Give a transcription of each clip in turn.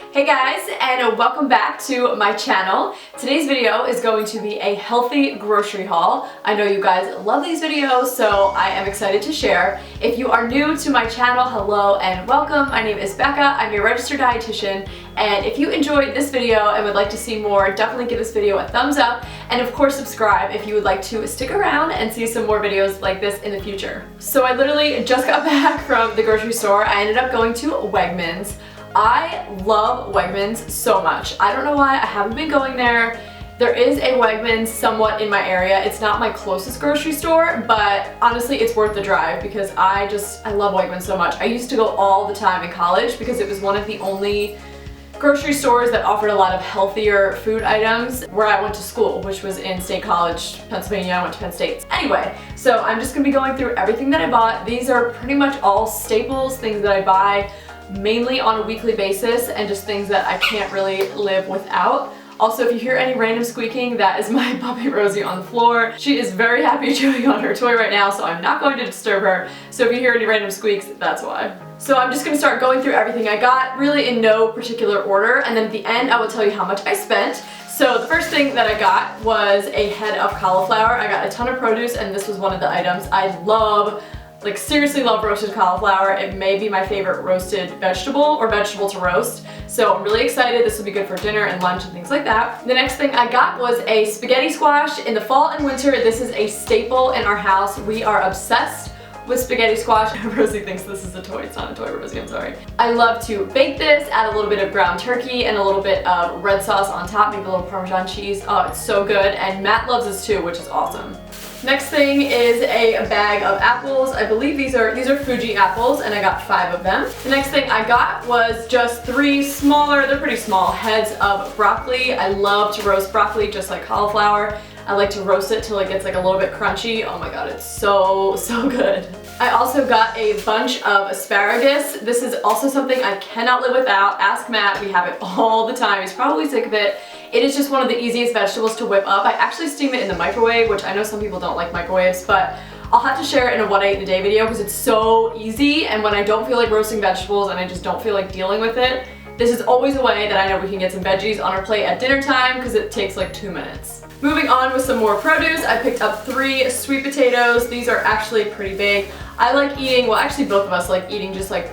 Hey guys, and welcome back to my channel. Today's video is going to be a healthy grocery haul. I know you guys love these videos, so I am excited to share. If you are new to my channel, hello and welcome. My name is Becca. I'm a registered dietitian, and if you enjoyed this video and would like to see more, definitely give this video a thumbs up, and of course subscribe if you would like to stick around and see some more videos like this in the future. So I literally just got back from the grocery store. I ended up going to Wegmans. I love Wegmans so much. I don't know why I haven't been going there. There is a Wegmans somewhat in my area. It's not my closest grocery store, but honestly it's worth the drive because I love Wegmans so much. I used to go all the time in college because it was one of the only grocery stores that offered a lot of healthier food items where I went to school, which was in State College, Pennsylvania. I went to Penn State. Anyway, so I'm just gonna be going through everything that I bought. These are pretty much all staples, things that I buy mainly on a weekly basis and just things that I can't really live without. Also, if you hear any random squeaking, that is my puppy Rosie on the floor. She is very happy chewing on her toy right now, so I'm not going to disturb her. So if you hear any random squeaks, that's why. So I'm just gonna start going through everything I got, really in no particular order, and then at the end I will tell you how much I spent. So the first thing that I got was a head of cauliflower. I got a ton of produce, and this was one of the items. I love, like seriously love roasted cauliflower. It may be my favorite roasted vegetable or vegetable to roast. So I'm really excited. This will be good for dinner and lunch and things like that. The next thing I got was a spaghetti squash. In the fall and winter, this is a staple in our house. We are obsessed with spaghetti squash. Rosie thinks this is a toy. It's not a toy, Rosie, I'm sorry. I love to bake this, add a little bit of ground turkey and a little bit of red sauce on top, maybe a little Parmesan cheese. Oh, it's so good. And Matt loves this too, which is awesome. Next thing is a bag of apples. I believe these are Fuji apples, and I got 5 of them. The next thing I got was just 3 smaller, they're pretty small, heads of broccoli. I love to roast broccoli just like cauliflower. I like to roast it till it gets like a little bit crunchy. Oh my god, it's so good. I also got a bunch of asparagus. This is also something I cannot live without. Ask Matt, we have it all the time. He's probably sick of it. It is just one of the easiest vegetables to whip up. I actually steam it in the microwave, which I know some people don't like microwaves, but I'll have to share it in a what I ate in a day video because it's so easy, and when I don't feel like roasting vegetables and I just don't feel like dealing with it, this is always a way that I know we can get some veggies on our plate at dinner time because it takes like 2 minutes. Moving on with some more produce, I picked up 3 sweet potatoes. These are actually pretty big. I like eating, well actually both of us like eating just like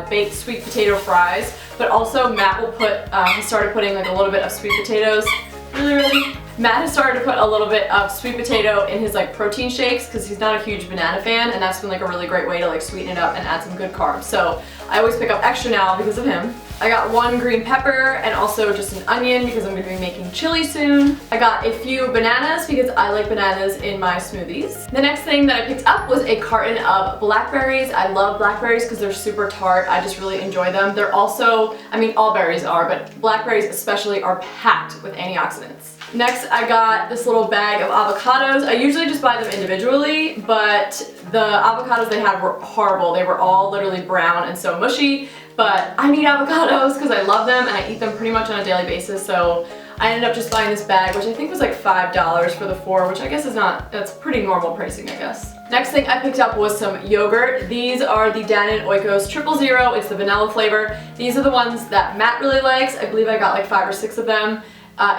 baked sweet potato fries, but also Matt will put, he started putting like a little bit of sweet potatoes, really? Matt has started to put a little bit of sweet potato in his like protein shakes because he's not a huge banana fan, and that's been like a really great way to like sweeten it up and add some good carbs. So I always pick up extra now because of him. I got 1 green pepper and also just an onion because I'm going to be making chili soon. I got a few bananas because I like bananas in my smoothies. The next thing that I picked up was a carton of blackberries. I love blackberries because they're super tart. I just really enjoy them. They're also, I mean all berries are, but blackberries especially are packed with antioxidants. Next, I got this little bag of avocados. I usually just buy them individually, but the avocados they had were horrible. They were all literally brown and so mushy, but I need avocados because I love them and I eat them pretty much on a daily basis, so I ended up just buying this bag, which I think was like $5 for the 4, which I guess is not, that's pretty normal pricing, I guess. Next thing I picked up was some yogurt. These are the Dannon Oikos 000. It's the vanilla flavor. These are the ones that Matt really likes. I believe I got like 5 or 6 of them.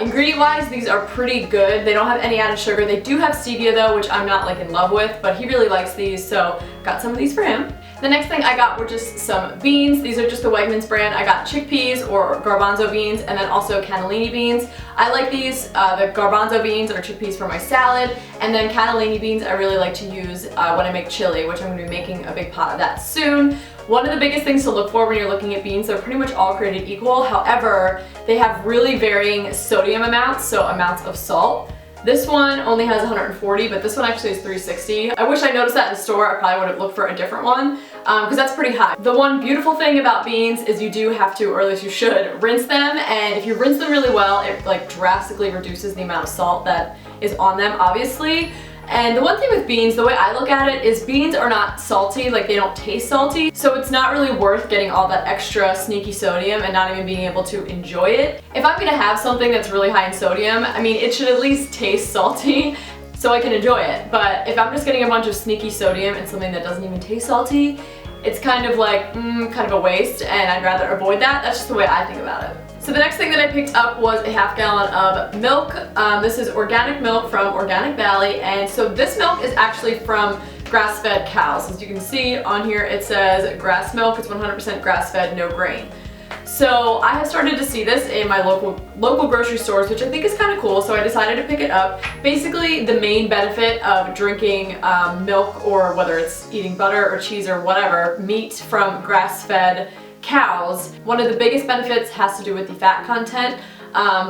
Ingredient-wise, these are pretty good. They don't have any added sugar. They do have stevia though, which I'm not like in love with, but he really likes these, so got some of these for him. The next thing I got were just some beans. These are just the Wegmans brand. I got chickpeas or garbanzo beans and then also cannellini beans. I like these, the garbanzo beans or chickpeas for my salad, and then cannellini beans I really like to use when I make chili, which I'm going to be making a big pot of that soon. One of the biggest things to look for when you're looking at beans, they're pretty much all created equal. However, they have really varying sodium amounts, so amounts of salt. This one only has 140, but this one actually is 360. I wish I noticed that in the store. I probably would have looked for a different one because that's pretty high. The one beautiful thing about beans is you do have to, or at least you should, rinse them, and if you rinse them really well, it like drastically reduces the amount of salt that is on them, obviously. And the one thing with beans, the way I look at it, is beans are not salty, like they don't taste salty, so it's not really worth getting all that extra sneaky sodium and not even being able to enjoy it. If I'm gonna have something that's really high in sodium, I mean, it should at least taste salty so I can enjoy it. But if I'm just getting a bunch of sneaky sodium and something that doesn't even taste salty, it's kind of like, kind of a waste, and I'd rather avoid that. That's just the way I think about it. So the next thing that I picked up was a half gallon of milk. This is organic milk from Organic Valley, and so this milk is actually from grass-fed cows. As you can see on here, it says grass milk. It's 100% grass-fed, no grain. So I have started to see this in my local grocery stores, which I think is kind of cool, so I decided to pick it up. Basically, the main benefit of drinking milk, or whether it's eating butter or cheese or whatever, meat from grass-fed cows, one of the biggest benefits has to do with the fat content.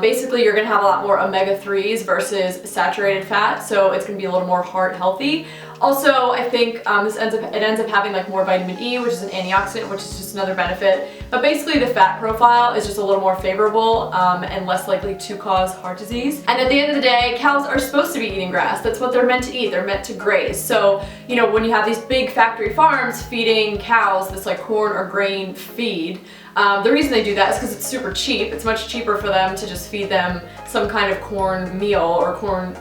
Basically, you're going to have a lot more omega-3s versus saturated fat, so it's going to be a little more heart healthy. Also, I think it ends up having like more vitamin E, which is an antioxidant, which is just another benefit. But basically, the fat profile is just a little more favorable and less likely to cause heart disease. And at the end of the day, cows are supposed to be eating grass. That's what they're meant to eat. They're meant to graze. So, you know, when you have these big factory farms feeding cows this like corn or grain feed, the reason they do that is because it's super cheap. It's much cheaper for them to just feed them some kind of corn meal or corn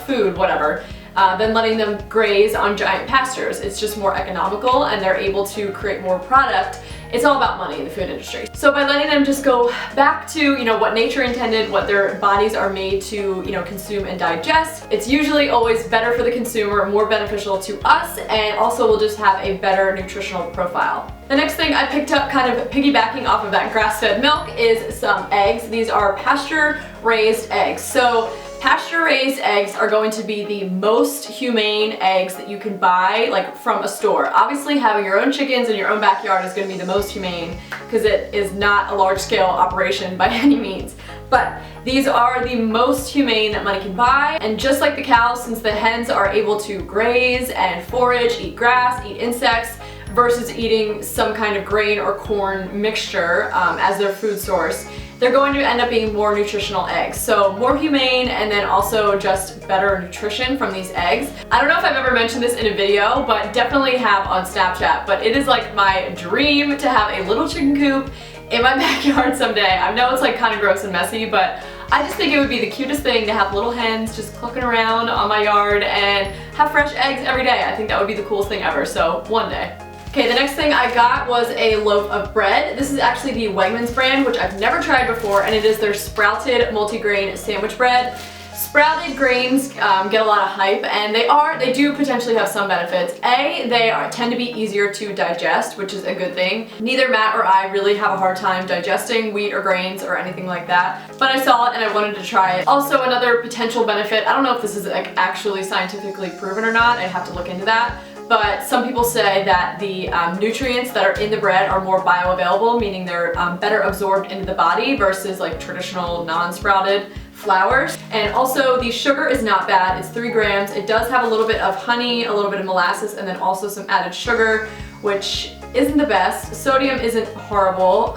food, whatever, than letting them graze on giant pastures. It's just more economical, and they're able to create more product. It's all about money in the food industry. So by letting them just go back to, you know, what nature intended, what their bodies are made to, you know, consume and digest, it's usually always better for the consumer, more beneficial to us, and also will just have a better nutritional profile. The next thing I picked up, kind of piggybacking off of that grass-fed milk, is some eggs. These are pasture-raised eggs. So pasture-raised eggs are going to be the most humane eggs that you can buy, like from a store. Obviously, having your own chickens in your own backyard is going to be the most humane because it is not a large-scale operation by any means. But these are the most humane that money can buy, and just like the cows, since the hens are able to graze and forage, eat grass, eat insects, versus eating some kind of grain or corn mixture as their food source, they're going to end up being more nutritional eggs. So more humane, and then also just better nutrition from these eggs. I don't know if I've ever mentioned this in a video, but definitely have on Snapchat, but it is like my dream to have a little chicken coop in my backyard someday. I know it's like kind of gross and messy, but I just think it would be the cutest thing to have little hens just clucking around on my yard and have fresh eggs every day. I think that would be the coolest thing ever, so one day. Okay, the next thing I got was a loaf of bread. This is actually the Wegmans brand, which I've never tried before, and it is their sprouted multigrain sandwich bread. Sprouted grains get a lot of hype, and they do potentially have some benefits. They tend to be easier to digest, which is a good thing. Neither Matt or I really have a hard time digesting wheat or grains or anything like that, but I saw it and I wanted to try it. Also, another potential benefit, I don't know if this is like actually scientifically proven or not, I'd have to look into that, but some people say that the nutrients that are in the bread are more bioavailable, meaning they're better absorbed into the body versus like traditional non-sprouted flours. And also the sugar is not bad. It's 3 grams. It does have a little bit of honey, a little bit of molasses, and then also some added sugar, which isn't the best. Sodium isn't horrible,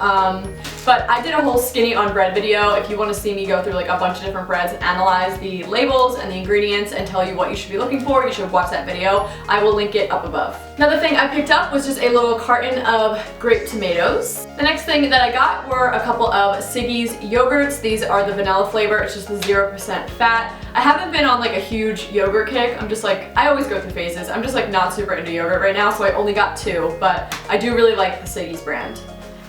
but I did a whole skinny on bread video. If you want to see me go through like a bunch of different breads and analyze the labels and the ingredients and tell you what you should be looking for, you should watch that video. I will link it up above. Another thing I picked up was just a little carton of grape tomatoes. The next thing that I got were a couple of Siggi's yogurts. These are the vanilla flavor. It's just the 0% fat. I haven't been on like a huge yogurt kick. I'm just like, I always go through phases. I'm just like not super into yogurt right now, so I only got 2, but I do really like the Siggi's brand.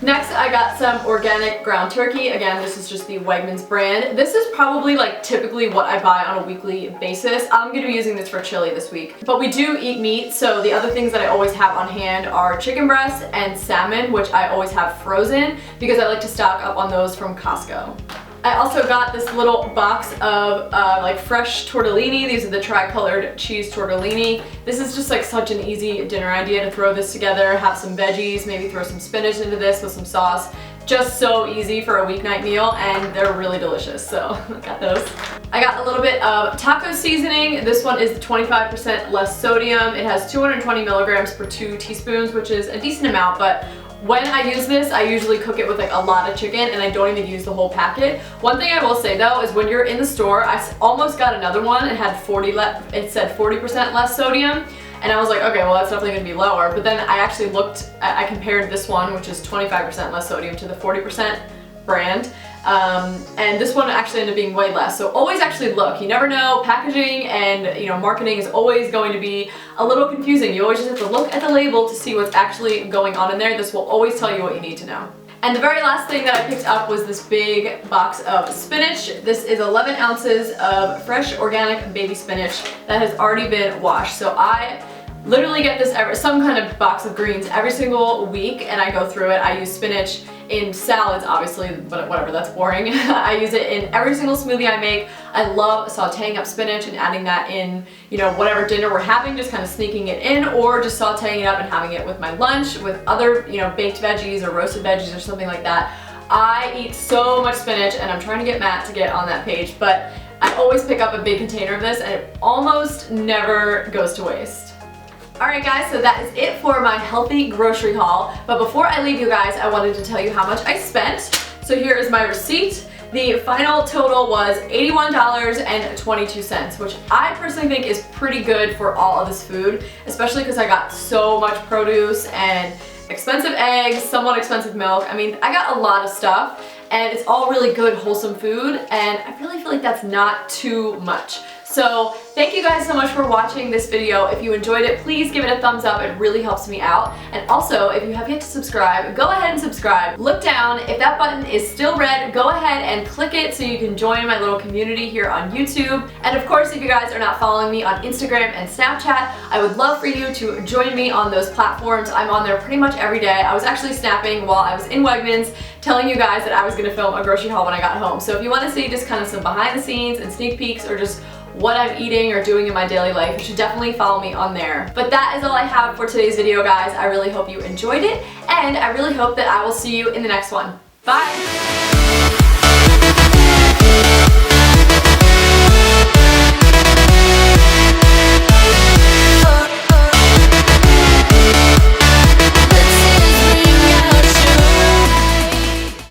Next, I got some organic ground turkey. Again, this is just the Wegmans brand. This is probably like typically what I buy on a weekly basis. I'm gonna be using this for chili this week. But we do eat meat, so the other things that I always have on hand are chicken breasts and salmon, which I always have frozen because I like to stock up on those from Costco. I also got this little box of like fresh tortellini. These are the tri-colored cheese tortellini. This is just like such an easy dinner idea to throw this together, have some veggies, maybe throw some spinach into this with some sauce. Just so easy for a weeknight meal, and they're really delicious, so I got those. I got a little bit of taco seasoning. This one is 25% less sodium. It has 220 milligrams per 2 teaspoons, which is a decent amount, but when I use this, I usually cook it with like a lot of chicken, and I don't even use the whole packet. One thing I will say though is when you're in the store, I almost got another one. It had it said 40% less sodium, and I was like, okay, well that's definitely gonna be lower. But then I actually I compared this one, which is 25% less sodium, to the 40% brand, and this one actually ended up being way less. So always actually look. You never know. Packaging and marketing is always going to be a little confusing. You always just have to look at the label to see what's actually going on in there. This will always tell you what you need to know. And the very last thing that I picked up was this big box of spinach. This is 11 ounces of fresh organic baby spinach that has already been washed. So I literally get this some kind of box of greens every single week, and I go through it. I use spinach in salads, obviously, but whatever, that's boring. I use it in every single smoothie I make. I love sauteing up spinach and adding that in, whatever dinner we're having, just kind of sneaking it in, or just sauteing it up and having it with my lunch, with other, baked veggies or roasted veggies or something like that. I eat so much spinach, and I'm trying to get Matt to get on that page, but I always pick up a big container of this, and it almost never goes to waste. Alright guys, so that is it for my healthy grocery haul. But before I leave you guys, I wanted to tell you how much I spent. So here is my receipt. The final total was $81.22, which I personally think is pretty good for all of this food, especially because I got so much produce and expensive eggs, somewhat expensive milk. I mean, I got a lot of stuff, and it's all really good, wholesome food, and I really feel like that's not too much. So thank you guys so much for watching this video. If you enjoyed it, please give it a thumbs up. It really helps me out. And also, if you have yet to subscribe, go ahead and subscribe. Look down. If that button is still red, go ahead and click it so you can join my little community here on YouTube. And of course, if you guys are not following me on Instagram and Snapchat, I would love for you to join me on those platforms. I'm on there pretty much every day. I was actually snapping while I was in Wegmans, telling you guys that I was going to film a grocery haul when I got home. So if you want to see just kind of some behind the scenes and sneak peeks, or just what I'm eating or doing in my daily life, you should definitely follow me on there. But that is all I have for today's video, guys. I really hope you enjoyed it, and I really hope that I will see you in the next one. Bye!